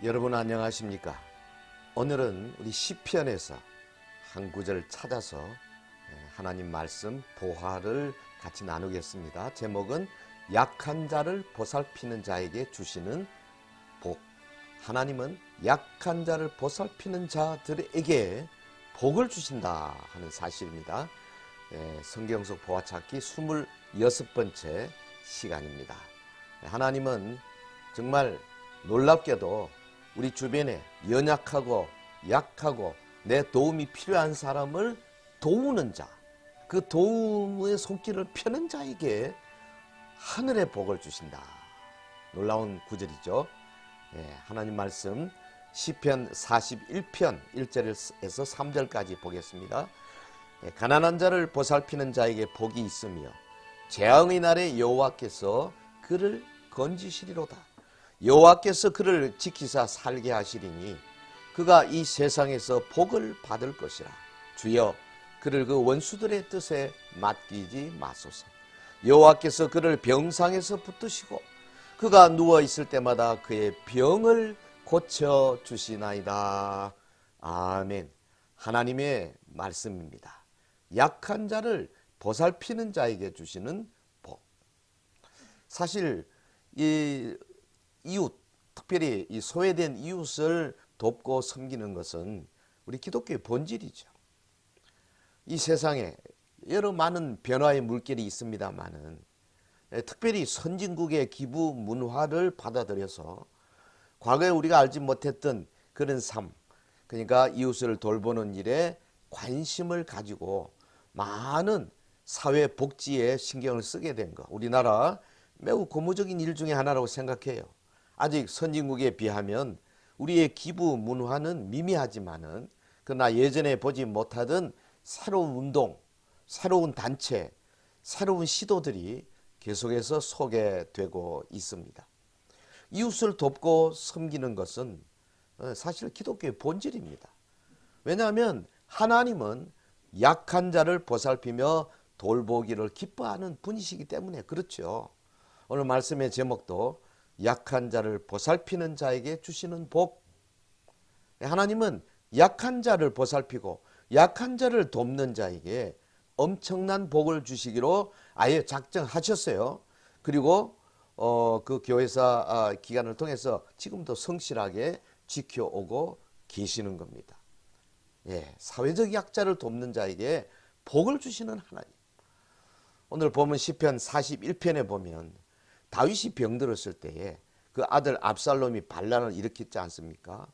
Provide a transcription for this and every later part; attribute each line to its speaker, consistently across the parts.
Speaker 1: 여러분 안녕하십니까? 오늘은 우리 시편에서 한 구절 찾아서 하나님 말씀 보화를 같이 나누겠습니다. 제목은 약한 자를 보살피는 자에게 주시는 복. 하나님은 약한 자를 보살피는 자들에게 복을 주신다 하는 사실입니다. 성경 속 보화 찾기 26번째 시간입니다. 하나님은 정말 놀랍게도 우리 주변에 연약하고 약하고 내 도움이 필요한 사람을 도우는 자, 그 도움의 손길을 펴는 자에게 하늘의 복을 주신다. 놀라운 구절이죠. 하나님 말씀 시편 41편 1절에서 3절까지 보겠습니다. 가난한 자를 보살피는 자에게 복이 있으며 재앙의 날에 여호와께서 그를 건지시리로다. 여호와께서 그를 지키사 살게 하시리니 그가 이 세상에서 복을 받을 것이라. 주여 그를 그 원수들의 뜻에 맡기지 마소서. 여호와께서 그를 병상에서 붙드시고 그가 누워있을 때마다 그의 병을 고쳐주시나이다. 아멘. 하나님의 말씀입니다. 약한 자를 보살피는 자에게 주시는 복. 사실 이 이웃, 특별히 이 소외된 이웃을 돕고 섬기는 것은 우리 기독교의 본질이죠. 이 세상에 여러 많은 변화의 물결이 있습니다만은 특별히 선진국의 기부 문화를 받아들여서 과거에 우리가 알지 못했던 그런 삶, 그러니까 이웃을 돌보는 일에 관심을 가지고 많은 사회 복지에 신경을 쓰게 된 것, 우리나라 매우 고무적인 일 중에 하나라고 생각해요. 아직 선진국에 비하면 우리의 기부 문화는 미미하지만은 그러나 예전에 보지 못하던 새로운 운동, 새로운 단체, 새로운 시도들이 계속해서 소개되고 있습니다. 이웃을 돕고 섬기는 것은 사실 기독교의 본질입니다. 왜냐하면 하나님은 약한 자를 보살피며 돌보기를 기뻐하는 분이시기 때문에 그렇죠. 오늘 말씀의 제목도 약한 자를 보살피는 자에게 주시는 복. 하나님은 약한 자를 보살피고 약한 자를 돕는 자에게 엄청난 복을 주시기로 아예 작정하셨어요. 그리고 그 교회사 기간을 통해서 지금도 성실하게 지켜오고 계시는 겁니다. 사회적 약자를 돕는 자에게 복을 주시는 하나님. 오늘 보면 시편 41편에 보면 다윗이 병들었을 때에 그 아들 압살롬이 반란을 일으켰지 않습니까?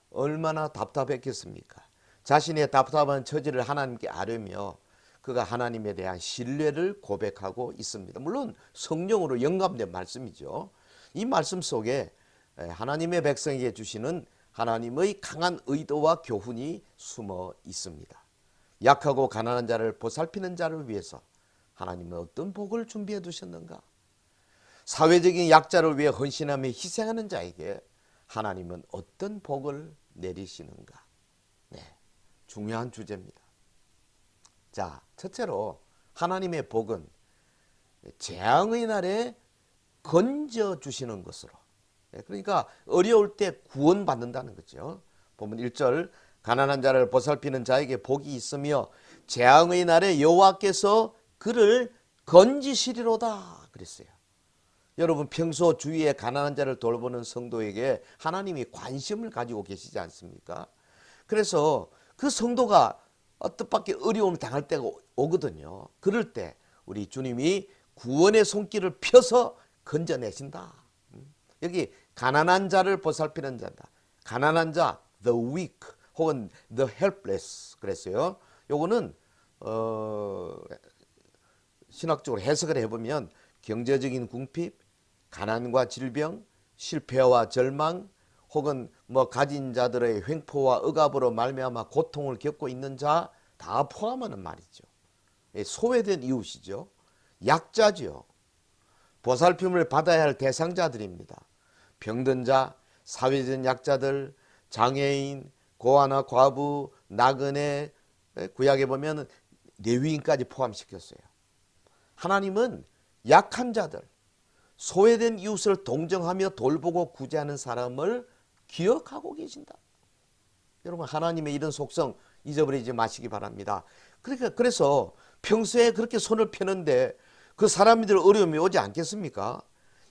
Speaker 1: 얼마나 답답했겠습니까? 자신의 답답한 처지를 하나님께 아뢰며 그가 하나님에 대한 신뢰를 고백하고 있습니다. 물론 성령으로 영감된 말씀이죠. 이 말씀 속에 하나님의 백성에게 주시는 하나님의 강한 의도와 교훈이 숨어 있습니다. 약하고 가난한 자를 보살피는 자를 위해서 하나님은 어떤 복을 준비해 두셨는가? 사회적인 약자를 위해 헌신하며 희생하는 자에게 하나님은 어떤 복을 내리시는가? 중요한 주제입니다. 자, 첫째로 하나님의 복은 재앙의 날에 건져주시는 것으로, 그러니까 어려울 때 구원받는다는 거죠. 보면 1절 가난한 자를 보살피는 자에게 복이 있으며 재앙의 날에 여호와께서 그를 건지시리로다 그랬어요. 여러분 평소 주위에 가난한 자를 돌보는 성도에게 하나님이 관심을 가지고 계시지 않습니까? 그래서 그 성도가 뜻밖의 어려움을 당할 때가 오거든요. 그럴 때 우리 주님이 구원의 손길을 펴서 건져내신다. 여기 가난한 자를 보살피는 자다. 가난한 자, the weak 혹은 the helpless 그랬어요. 요거는 신학적으로 해석을 해보면 경제적인 궁핍, 가난과 질병, 실패와 절망 혹은 가진 자들의 횡포와 억압으로 말미암아 고통을 겪고 있는 자 다 포함하는 말이죠. 소외된 이웃이죠. 약자죠. 보살핌을 받아야 할 대상자들입니다. 병든 자, 사회적 약자들, 장애인, 고아나 과부, 나그네, 구약에 보면 레위인까지 포함시켰어요. 하나님은 약한 자들, 소외된 이웃을 동정하며 돌보고 구제하는 사람을 기억하고 계신다. 여러분, 하나님의 이런 속성 잊어버리지 마시기 바랍니다. 그러니까 그래서 평소에 그렇게 손을 펴는데 그 사람들 어려움이 오지 않겠습니까?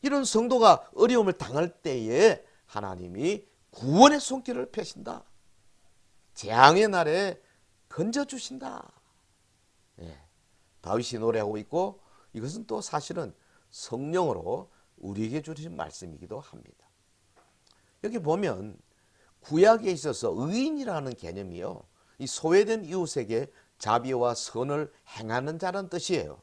Speaker 1: 이런 성도가 어려움을 당할 때에 하나님이 구원의 손길을 펴신다. 재앙의 날에 건져주신다. 예, 다윗이 노래하고 있고, 이것은 또 사실은 성령으로 우리에게 주신 말씀이기도 합니다. 여기 보면 구약에 있어서 의인이라는 개념이요, 이 소외된 이웃에게 자비와 선을 행하는 자라는 뜻이에요.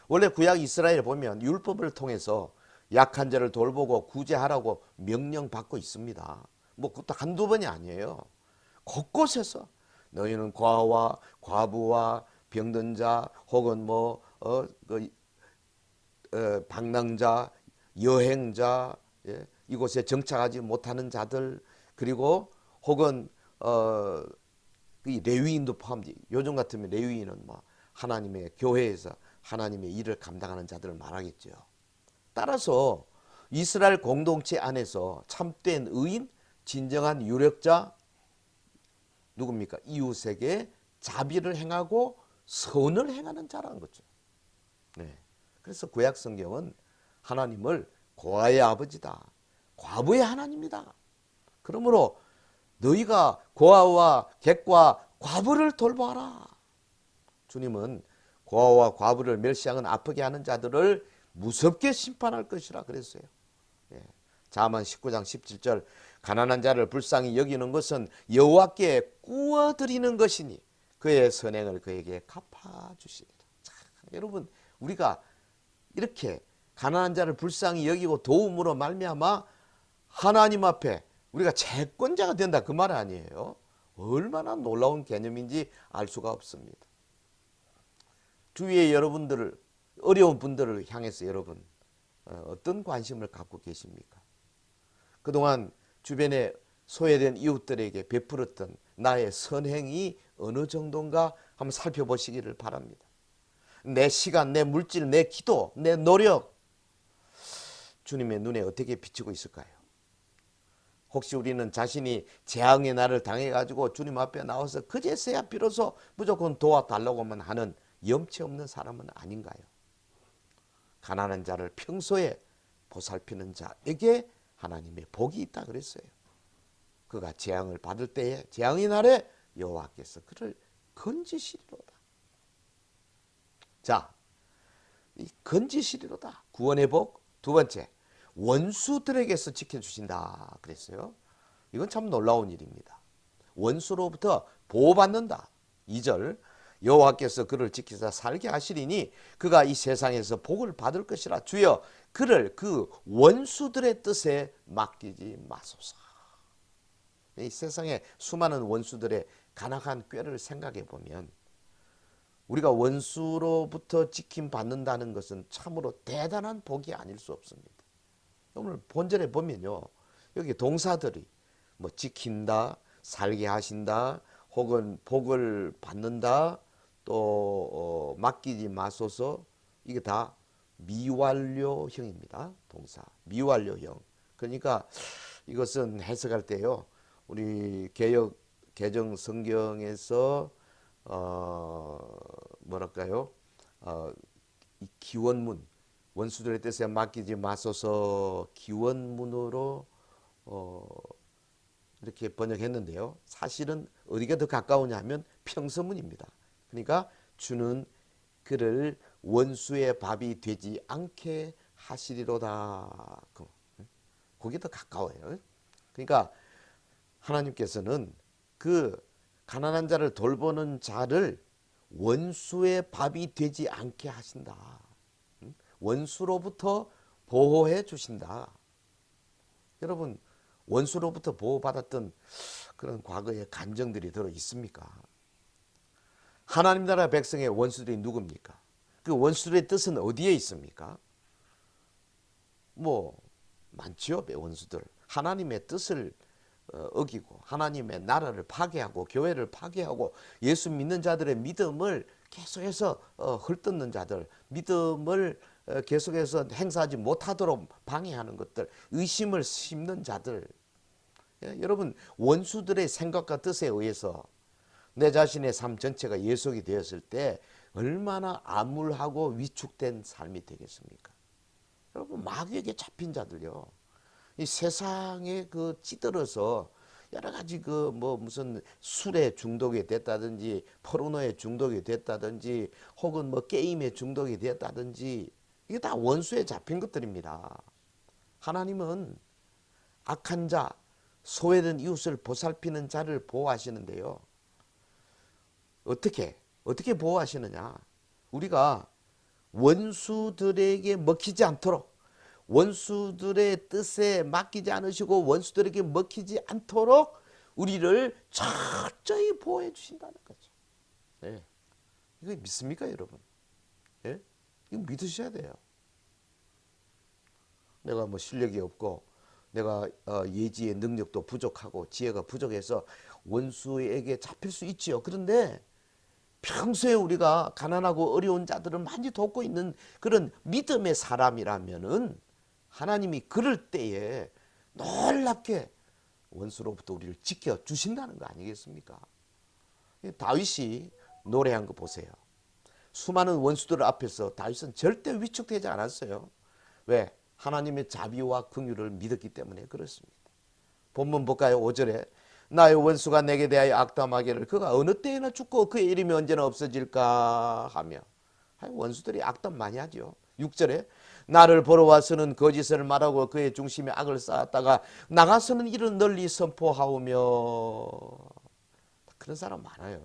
Speaker 1: 원래 구약 이스라엘에 보면 율법을 통해서 약한 자를 돌보고 구제하라고 명령받고 있습니다. 뭐 그것도 한두 번이 아니에요. 곳곳에서 너희는 과와 과부와 병든 자 혹은 방랑자, 여행자, 예, 이곳에 정착하지 못하는 자들, 그리고 혹은 이 레위인도 포함지. 요즘 같으면 레위인은 뭐 하나님의 교회에서 하나님의 일을 감당하는 자들을 말하겠죠. 따라서 이스라엘 공동체 안에서 참된 의인, 진정한 유력자 누굽니까? 이웃에게 자비를 행하고 선을 행하는 자라는 거죠. 네. 그래서 구약 성경은 하나님을 고아의 아버지다, 과부의 하나님이다. 그러므로 너희가 고아와 객과 과부를 돌보아라. 주님은 고아와 과부를 멸시하는 아프게 하는 자들을 무섭게 심판할 것이라 그랬어요. 예. 자만 19장 17절 가난한 자를 불쌍히 여기는 것은 여호와께 구워드리는 것이니 그의 선행을 그에게 갚아주시리라. 여러분, 우리가 이렇게 가난한 자를 불쌍히 여기고 도움으로 말미암아 하나님 앞에 우리가 채권자가 된다, 그 말 아니에요. 얼마나 놀라운 개념인지 알 수가 없습니다. 주위에 여러분들을, 어려운 분들을 향해서 여러분 어떤 관심을 갖고 계십니까? 그동안 주변에 소외된 이웃들에게 베풀었던 나의 선행이 어느 정도인가 한번 살펴보시기를 바랍니다. 내 시간, 내 물질, 내 기도, 내 노력, 주님의 눈에 어떻게 비치고 있을까요? 혹시 우리는 자신이 재앙의 날을 당해가지고 주님 앞에 나와서 그제서야 비로소 무조건 도와달라고만 하는 염치 없는 사람은 아닌가요? 가난한 자를 평소에 보살피는 자에게 하나님의 복이 있다 그랬어요. 그가 재앙을 받을 때에 재앙의 날에 여호와께서 그를 건지시리로다. 자, 이 건지시리로다. 구원의 복. 두 번째, 원수들에게서 지켜주신다 그랬어요. 이건 참 놀라운 일입니다. 원수로부터 보호받는다. 2절, 여호와께서 그를 지키사 살게 하시리니 그가 이 세상에서 복을 받을 것이라. 주여 그를 그 원수들의 뜻에 맡기지 마소서. 이 세상에 수많은 원수들의 간악한 꾀를 생각해 보면 우리가 원수로부터 지킴받는다는 것은 참으로 대단한 복이 아닐 수 없습니다. 오늘 본절에 보면요, 여기 동사들이 뭐 지킨다, 살게 하신다, 혹은 복을 받는다, 또 맡기지 마소서, 이게 다 미완료형입니다. 동사 미완료형. 그러니까 이것은 해석할 때요, 우리 개역 개정 성경에서 뭐랄까요, 이 기원문, 원수들의 뜻에 맡기지 마소서 기원문으로 이렇게 번역했는데요, 사실은 어디가 더 가까우냐면 평서문입니다. 그러니까 주는 그를 원수의 밥이 되지 않게 하시리로다. 그게 더 가까워요. 그러니까 하나님께서는 그 가난한 자를 돌보는 자를 원수의 밥이 되지 않게 하신다. 원수로부터 보호해 주신다. 여러분, 원수로부터 보호받았던 그런 과거의 감정들이 들어 있습니까? 하나님 나라 백성의 원수들이 누굽니까? 그 원수들의 뜻은 어디에 있습니까? 뭐 많지요, 원수들. 하나님의 뜻을 어기고 하나님의 나라를 파괴하고 교회를 파괴하고 예수 믿는 자들의 믿음을 계속해서 헐뜯는 자들, 믿음을 계속해서 행사하지 못하도록 방해하는 것들, 의심을 심는 자들, 예, 여러분 원수들의 생각과 뜻에 의해서 내 자신의 삶 전체가 예속이 되었을 때 얼마나 암울하고 위축된 삶이 되겠습니까? 여러분 마귀에게 잡힌 자들요. 이 세상에 그 찌들어서 여러 가지 그 뭐 무슨 술에 중독이 됐다든지 포르노에 중독이 됐다든지 혹은 뭐 게임에 중독이 됐다든지 이게 다 원수에 잡힌 것들입니다. 하나님은 악한 자, 소외된 이웃을 보살피는 자를 보호하시는데요. 어떻게 보호하시느냐? 우리가 원수들에게 먹히지 않도록 원수들의 뜻에 맡기지 않으시고 원수들에게 먹히지 않도록 우리를 철저히 보호해 주신다는 거죠. 네. 이거 믿습니까, 여러분? 네? 이거 믿으셔야 돼요. 내가 뭐 실력이 없고 내가 예지의 능력도 부족하고 지혜가 부족해서 원수에게 잡힐 수 있지요. 그런데 평소에 우리가 가난하고 어려운 자들을 많이 돕고 있는 그런 믿음의 사람이라면은 하나님이 그럴 때에 놀랍게 원수로부터 우리를 지켜주신다는 거 아니겠습니까? 다윗이 노래한 거 보세요. 수많은 원수들 앞에서 다윗은 절대 위축되지 않았어요. 왜? 하나님의 자비와 긍휼을 믿었기 때문에 그렇습니다. 본문 볼까요? 5절에 나의 원수가 내게 대하여 악담하기를 그가 어느 때에나 죽고 그의 이름이 언제나 없어질까 하며 원수들이 악담 많이 하죠. 6절에 나를 보러 와서는 거짓을 말하고 그의 중심에 악을 쌓았다가 나가서는 이를 널리 선포하오며 그런 사람 많아요.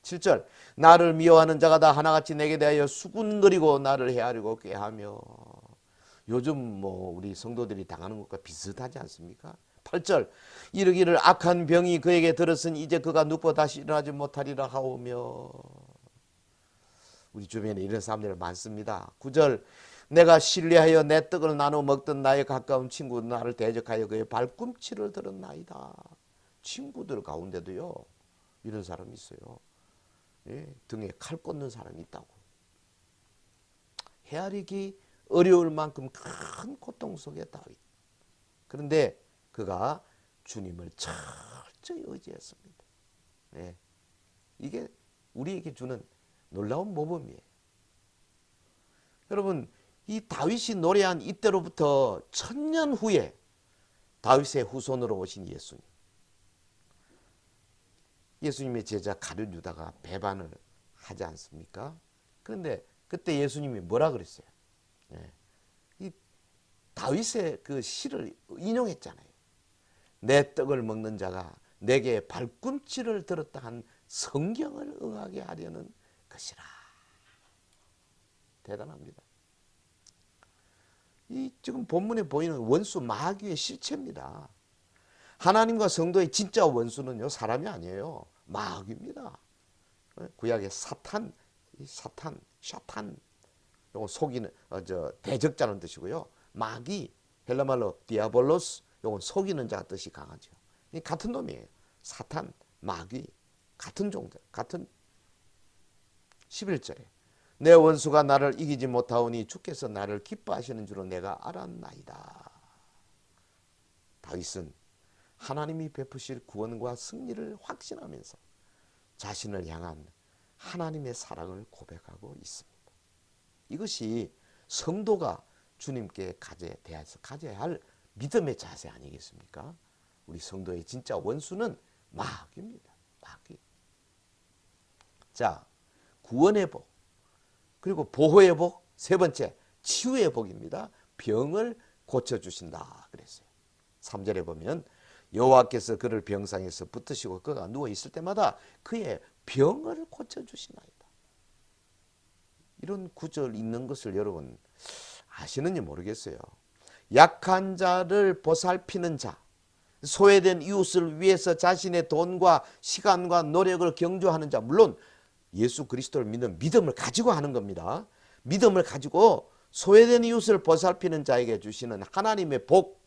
Speaker 1: 7절 나를 미워하는 자가 다 하나같이 내게 대하여 수군거리고 나를 헤아리고 꾀하며 요즘 뭐 우리 성도들이 당하는 것과 비슷하지 않습니까? 8절 이르기를 악한 병이 그에게 들었으니 이제 그가 눕고 다시 일어나지 못하리라 하오며 우리 주변에 이런 사람들 많습니다. 9절 내가 신뢰하여 내 떡을 나눠 먹던 나의 가까운 친구 나를 대적하여 그의 발꿈치를 들었나이다. 친구들 가운데도요 이런 사람이 있어요. 예, 등에 칼 꽂는 사람이 있다고. 헤아리기 어려울 만큼 큰 고통 속에 다윗. 그런데 그가 주님을 철저히 의지했습니다. 네. 이게 우리에게 주는 놀라운 모범이에요. 여러분 이 다윗이 노래한 이때로부터 1000년 후에 다윗의 후손으로 오신 예수님. 예수님의 제자 가룟 유다가 배반을 하지 않습니까? 그런데 그때 예수님이 뭐라 그랬어요? 네. 이 다윗의 그 시를 인용했잖아요. 내 떡을 먹는 자가 내게 발꿈치를 들었다 한 성경을 응하게 하려는 것이라. 대단합니다. 이 지금 본문에 보이는 원수 마귀의 실체입니다. 하나님과 성도의 진짜 원수는요 사람이 아니에요. 마귀입니다. 구약의 사탄, 요거 속이는 대적자는 뜻이고요. 마귀 헬라말로 디아볼로스 요건 속이는 자 뜻이 강하죠. 이 같은 놈이에요. 사탄, 마귀 같은 종들, 같은 11절에 내 원수가 나를 이기지 못하오니 주께서 나를 기뻐하시는 줄은 내가 알았나이다. 다윗은 하나님이 베푸실 구원과 승리를 확신하면서 자신을 향한 하나님의 사랑을 고백하고 있습니다. 이것이 성도가 주님께 가져야 할 믿음의 자세 아니겠습니까? 우리 성도의 진짜 원수는 마귀입니다. 마귀. 자, 구원의 복, 그리고 보호의 복, 세 번째 치유의 복입니다. 병을 고쳐주신다 그랬어요. 3절에 보면 여호와께서 그를 병상에서 붙드시고 그가 누워 있을 때마다 그의 병을 고쳐주시나이다. 이런 구절 있는 것을 여러분 아시는지 모르겠어요. 약한 자를 보살피는 자, 소외된 이웃을 위해서 자신의 돈과 시간과 노력을 경주하는 자, 물론 예수 그리스도를 믿는 믿음을 가지고 하는 겁니다. 믿음을 가지고 소외된 이웃을 보살피는 자에게 주시는 하나님의 복,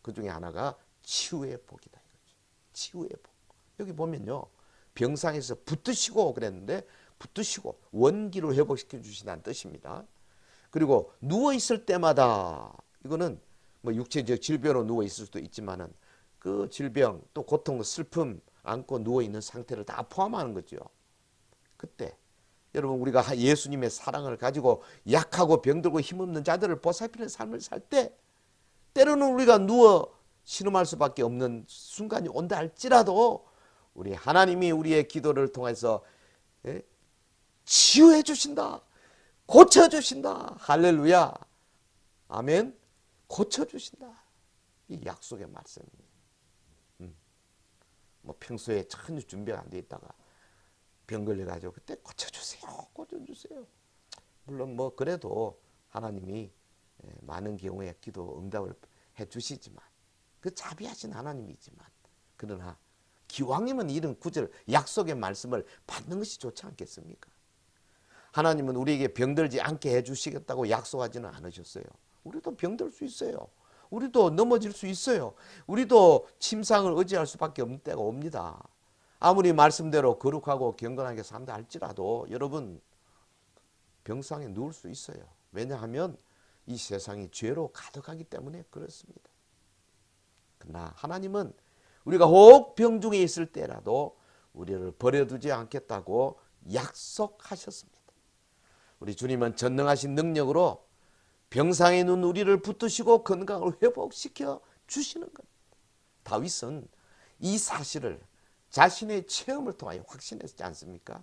Speaker 1: 그 중에 하나가 치유의 복이다 이거죠. 치유의 복. 여기 보면요, 병상에서 붙드시고 그랬는데 붙드시고 원기로 회복시켜 주신다는 뜻입니다. 그리고 누워 있을 때마다, 이거는 뭐 육체적 질병으로 누워 있을 수도 있지만은 그 질병, 또 고통, 슬픔 안고 누워있는 상태를 다 포함하는 거죠. 그때 여러분 우리가 예수님의 사랑을 가지고 약하고 병들고 힘없는 자들을 보살피는 삶을 살 때 때로는 우리가 누워 신음할 수밖에 없는 순간이 온다 할지라도 우리 하나님이 우리의 기도를 통해서 치유해 주신다. 고쳐주신다. 할렐루야. 아멘. 고쳐주신다. 이 약속의 말씀입니다. 뭐 평소에 전혀 준비가 안 돼 있다가 병 걸려가지고 그때 고쳐주세요. 고쳐주세요. 물론 뭐 그래도 하나님이 많은 경우에 기도 응답을 해주시지만 그 자비하신 하나님이지만 그러나 기왕이면 이런 구절 약속의 말씀을 받는 것이 좋지 않겠습니까? 하나님은 우리에게 병들지 않게 해주시겠다고 약속하지는 않으셨어요. 우리도 병들 수 있어요. 우리도 넘어질 수 있어요. 우리도 침상을 의지할 수밖에 없는 때가 옵니다. 아무리 말씀대로 거룩하고 경건하게 산다 할지라도 여러분 병상에 누울 수 있어요. 왜냐하면 이 세상이 죄로 가득하기 때문에 그렇습니다. 그러나 하나님은 우리가 혹 병중에 있을 때라도 우리를 버려두지 않겠다고 약속하셨습니다. 우리 주님은 전능하신 능력으로 병상에 있는 우리를 붙드시고 건강을 회복시켜 주시는 것. 다윗은 이 사실을 자신의 체험을 통하여 확신했지 않습니까?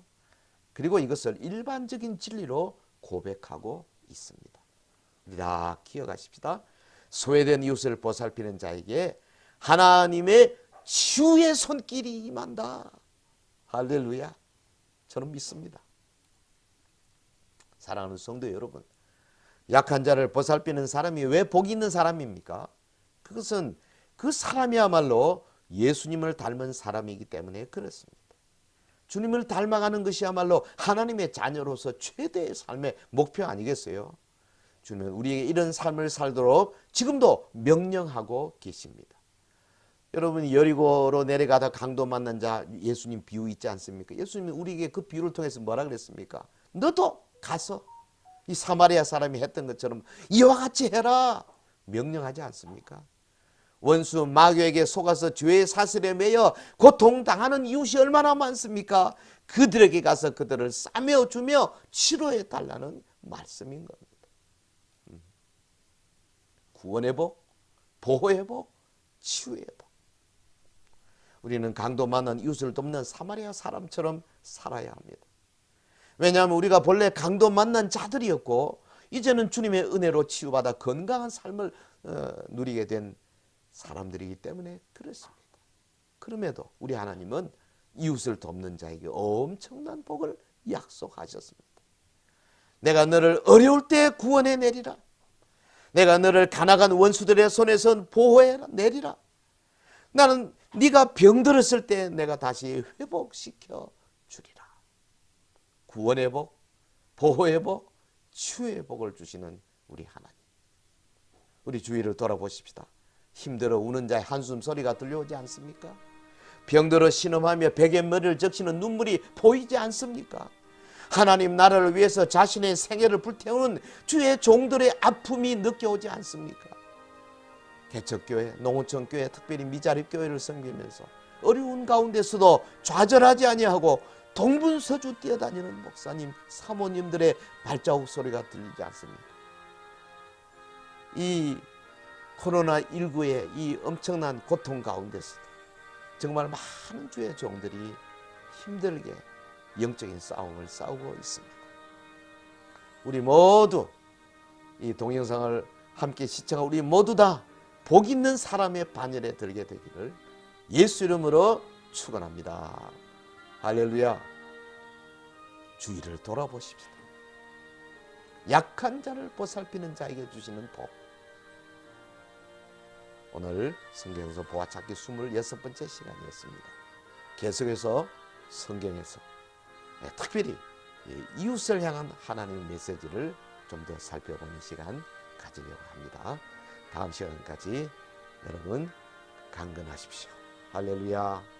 Speaker 1: 그리고 이것을 일반적인 진리로 고백하고 있습니다. 우리 다 기억하십시다. 소외된 이웃을 보살피는 자에게 하나님의 치유의 손길이 임한다. 할렐루야. 저는 믿습니다. 사랑하는 성도 여러분, 약한 자를 보살피는 사람이 왜 복이 있는 사람입니까? 그것은 그 사람이야말로 예수님을 닮은 사람이기 때문에 그렇습니다. 주님을 닮아가는 것이야말로 하나님의 자녀로서 최대의 삶의 목표 아니겠어요? 주님은 우리에게 이런 삶을 살도록 지금도 명령하고 계십니다. 여러분 여리고로 내려가다 강도 만난 자 예수님 비유 있지 않습니까? 예수님이 우리에게 그 비유를 통해서 뭐라 그랬습니까? 너도 가서 이 사마리아 사람이 했던 것처럼 이와 같이 해라 명령하지 않습니까? 원수 마귀에게 속아서 죄의 사슬에 매여 고통당하는 이웃이 얼마나 많습니까? 그들에게 가서 그들을 싸매어 주며 치료해 달라는 말씀인 겁니다. 구원의 복, 보호의 복, 치유의 복. 우리는 강도 만난 이웃을 돕는 사마리아 사람처럼 살아야 합니다. 왜냐하면 우리가 본래 강도 만난 자들이었고 이제는 주님의 은혜로 치유받아 건강한 삶을 누리게 된 사람들이기 때문에 그렇습니다. 그럼에도 우리 하나님은 이웃을 돕는 자에게 엄청난 복을 약속하셨습니다. 내가 너를 어려울 때 구원해 내리라. 내가 너를 가나간 원수들의 손에서 보호해 내리라. 나는 네가 병들었을 때 내가 다시 회복시켜 주리라. 구원의 복, 보호의 복, 치유의 복을 주시는 우리 하나님. 우리 주위를 돌아보십시다. 힘들어 우는 자의 한숨 소리가 들려오지 않습니까? 병들어 신음하며 베개 머리를 적시는 눈물이 보이지 않습니까? 하나님 나라를 위해서 자신의 생애를 불태우는 주의 종들의 아픔이 느껴오지 않습니까? 개척교회, 농어촌교회, 특별히 미자립교회를 섬기면서 어려운 가운데서도 좌절하지 아니하고 동분서주 뛰어다니는 목사님, 사모님들의 발자국 소리가 들리지 않습니까? 이 코로나19의 이 엄청난 고통 가운데서도 정말 많은 주의 종들이 힘들게 영적인 싸움을 싸우고 있습니다. 우리 모두 이 동영상을 함께 시청한 우리 모두 다 복 있는 사람의 반열에 들게 되기를 예수 이름으로 축원합니다. 할렐루야. 주위를 돌아보십시다. 약한 자를 보살피는 자에게 주시는 복. 오늘 성경에서 보아찾기 26번째 시간이었습니다. 계속해서 성경에서 특별히 이웃을 향한 하나님의 메시지를 좀 더 살펴보는 시간 가지려고 합니다. 다음 시간까지 여러분 강건하십시오. 할렐루야.